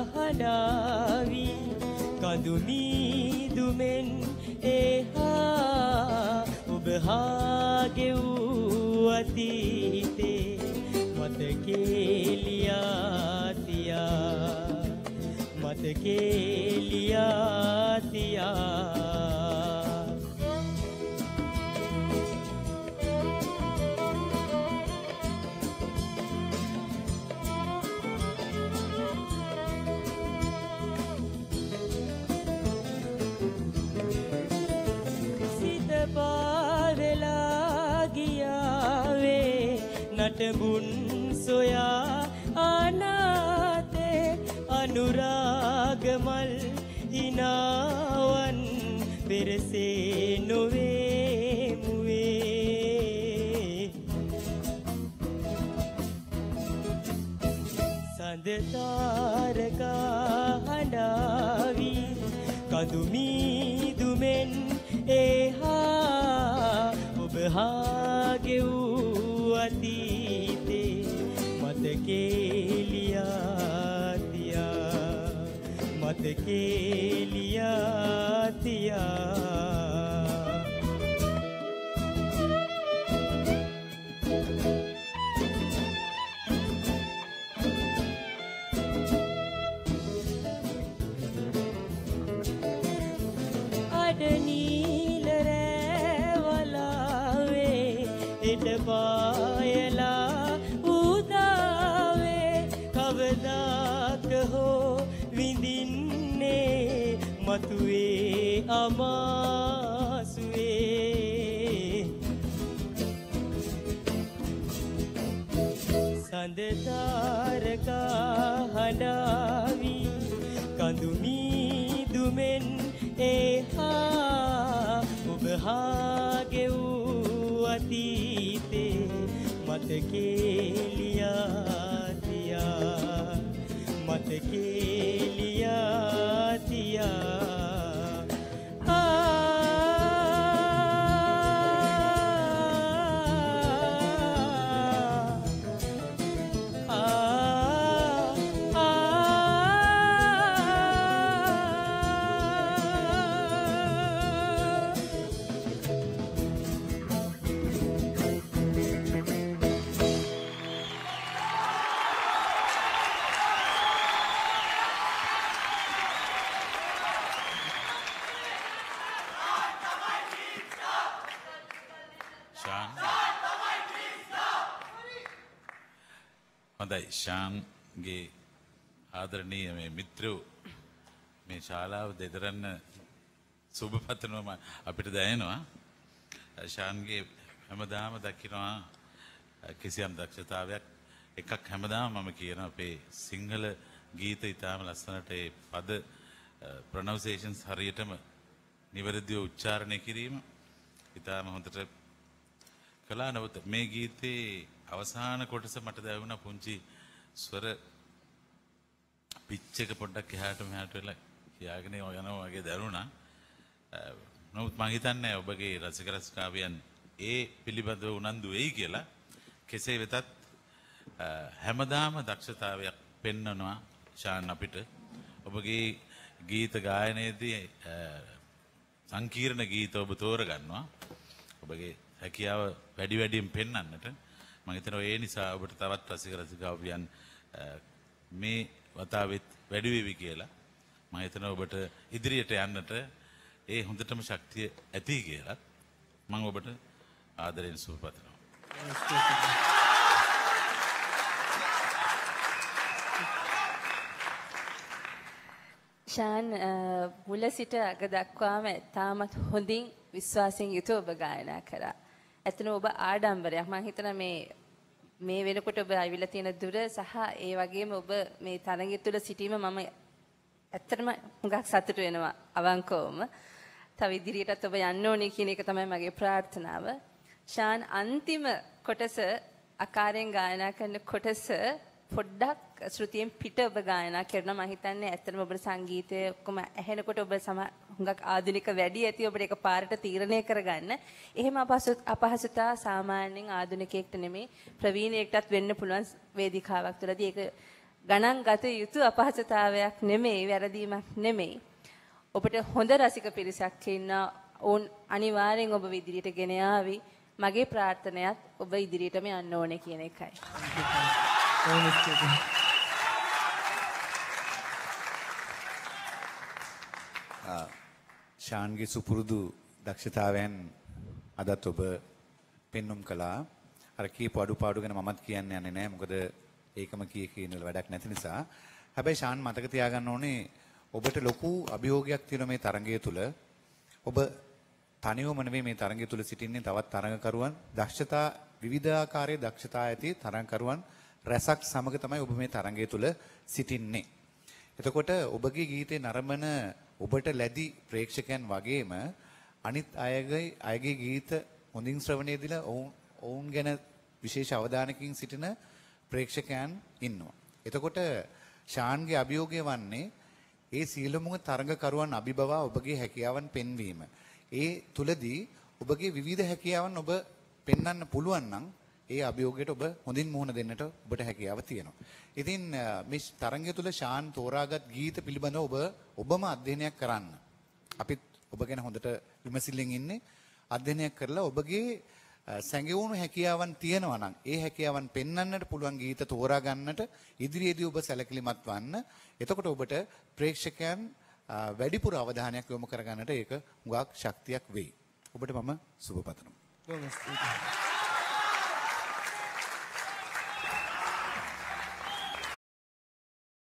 හඬාවි කඳු මීදුමෙන් එහා ඔබ හා ගෙවූ අතීතේ මතකේ ලියා තියා මතකේ ලියා තියා පාවෙලා ගියාවේ නටබුන් සොයා අනාතේ අනුරාගමල් හිනාවන් පෙරසේ නොවේ මුවේ සඳ තාරකා හඬාවි කඳු මීදුමෙන් එහා ඔබ හා ගෙවූ අතීතේ මතකේ ලියා තියා මතකේ ලියා තියා අඩනීල රැවලාවේ එඩපායලා උදාවේ කවදාක හෝ විඳින්නේ මතුවේ අමාසුවේ සඳ තාරකා හඬාවි කඳු මීදුමෙන් එහා ඔබ හා ගෙවූ අතීතේ මතකේ ලියා තියා මතකේ ලියා තියා හොඳයි ශාන්ගේ ආදරණීය මේ මිත්‍රයෝ මේ ශාලාව දෙදරන්න සුබ පතනවා අපිට දැනෙනවා ශාන්ගේ හැමදාම දකිනවා කිසියම් දක්ෂතාවයක් එකක් හැමදාම මම කියන අපේ සිංහල ගීත ඉතාම ලස්සනට ඒ පද ප්‍රොනවුන්සියේෂන්ස් හරියටම නිවැරදිව උච්චාරණය කිරීම ඉතාම හොඳට කළා. නමුත් මේ ගීතේ අවසාන කොටස මට දැනුණා පුංචි ස්වර පිච් එක පොඩ්ඩක් එහාට මෙහාට වෙලා කියාගෙන යනවා වගේ දැනුණා. නමුත් මම හිතන්නේ ඔබගේ රසික රසිකාවියන් ඒ පිළිබඳව උනන්දු වෙයි කියලා. කෙසේ වෙතත් හැමදාම දක්ෂතාවයක් පෙන්වනවා ශාන් අපිට. ඔබගේ ගීත ගායනයේදී සංකීර්ණ ගීත ඔබ තෝරගන්නවා. ඔබගේ හැකියාව වැඩි වැඩියෙන් පෙන්වන්නට මම හිතනවා ඒ නිසා ඔබට තවත් රසික රසිකාවියන් මේ වතාවෙත් වැඩි වෙවි කියලා. මම හිතනවා ඔබට ඉදිරියට යන්නට ඒ හොඳටම ශක්තිය ඇති කියලා. මම ඔබට ආදරයෙන් සුබ පතනවා. ශාන් මුල සිට අග දක්වාම තාමත් හොඳින් විශ්වාසයෙන් යුතුව ඔබ ගායනා කරා. ඇත්තටම ඔබ ආඩම්බරයක්. මම හිතනවා මේ වෙනකොට ඔබ ආවිලා තියෙන දුර සහ ඒ වගේම ඔබ මේ තරඟය තුළ සිටීම මම ඇත්තටම හුඟක් සතුටු වෙනවා අවංකවම. තව ඉදිරියටත් ඔබ යන්න ඕනේ කියන එක තමයි මගේ ප්‍රාර්ථනාව. ශාන් අන්තිම කොටස ආකාරයෙන් ගායනා කරන කොටස පොඩ්ඩක් ශ්‍රුතියෙන් පිට ඔබ ගායනා කරනවා. මම හිතන්නේ ඇත්තටම ඔබට සංගීතය ඔක්කොම ඇහෙනකොට ඔබ හුඟක් ආධුනික වැඩි ඇති ඔබට ඒක පාරට තීරණය කරගන්න. එහෙම අපහසුතා සාමාන්‍යයෙන් ආධුනිකයෙක්ට නෙමෙයි ප්‍රවීණයෙක්ටත් වෙන්න පුළුවන් වේදිකාවක් තුළදී ඒක ගණන් ගත යුතු අපහසුතාවයක් නෙමෙයි, වැරදීමක් නෙමෙයි. ඔබට හොඳ රසික පිරිසක් ඉන්න ඕන් අනිවාර්යෙන් ඔබ ඉදිරියට ගෙන ආවි. මගේ ප්‍රාර්ථනයත් ඔබ ඉදිරියටම යන්න ඕනේ කියන එකයි. ශාන්ගේ සුපුරුදු දක්ෂතාවයන් අදත් ඔබ පෙන්눔 කළා. අර කීප අඩුපාඩු ගැන මමත් කියන්න යන්නේ නැහැ. මොකද ඒකම කියන වැඩක් නැති නිසා. හැබැයි ශාන් මතක තියාගන්න ඕනේ ඔබට ලොකු අභියෝගයක් තියෙන මේ තරඟය තුල. ඔබ තනියම නෙවෙයි මේ තරඟය තුල සිටින්නේ, තවත් තරඟකරුවන් දක්ෂතා විවිධාකාරයේ දක්ෂතා ඇති තරඟකරුවන් රැසක් සමග තමයි ඔබ මේ තරඟය තුල සිටින්නේ. එතකොට ඔබගේ ගීතේ නරඹන ඔබට ලැබි ප්‍රේක්ෂකයන් වගේම අනිත් අයගේ ගීත හොඳින් ශ්‍රවණය දීලා ඔවුන් ගැන විශේෂ අවධානයකින් සිටින ප්‍රේක්ෂකයන් ඉන්නවා. එතකොට ශාන්ගේ අභියෝගය වන්නේ ඒ සියලුම තරඟකරුවන් අභිබවා ඔබගේ හැකියාවන් පෙන්වීම. ඒ තුලදී ඔබගේ විවිධ හැකියාවන් ඔබ පෙන්වන්න පුළුවන් නම් ඒ අභියෝගයට ඔබ හොඳින් මුහුණ දෙන්නට ඔබට හැකියාව තියෙනවා. ඉතින් මේ තරඟය තුල ශාන් තෝරාගත් ගීත පිළිබඳව ඔබම අධ්‍යයනයක් කරන්න. අපිත් ඔබ ගැන හොඳට විමසිල්ලෙන් ඉන්නේ. අධ්‍යයනයක් කරලා ඔබගේ සැඟවුණු හැකියාවන් තියෙනවා නම් ඒ හැකියාවන් පෙන්වන්නට පුළුවන් ගීත තෝරා ගන්නට ඉදිරියේදී ඔබ සැලකිලිමත් වන්න. එතකොට ඔබට ප්‍රේක්ෂකයන් වැඩිපුර අවධානයක් යොමු කරගන්නට ඒක හුඟක් ශක්තියක් වෙයි. ඔබට මම සුබ පතනවා.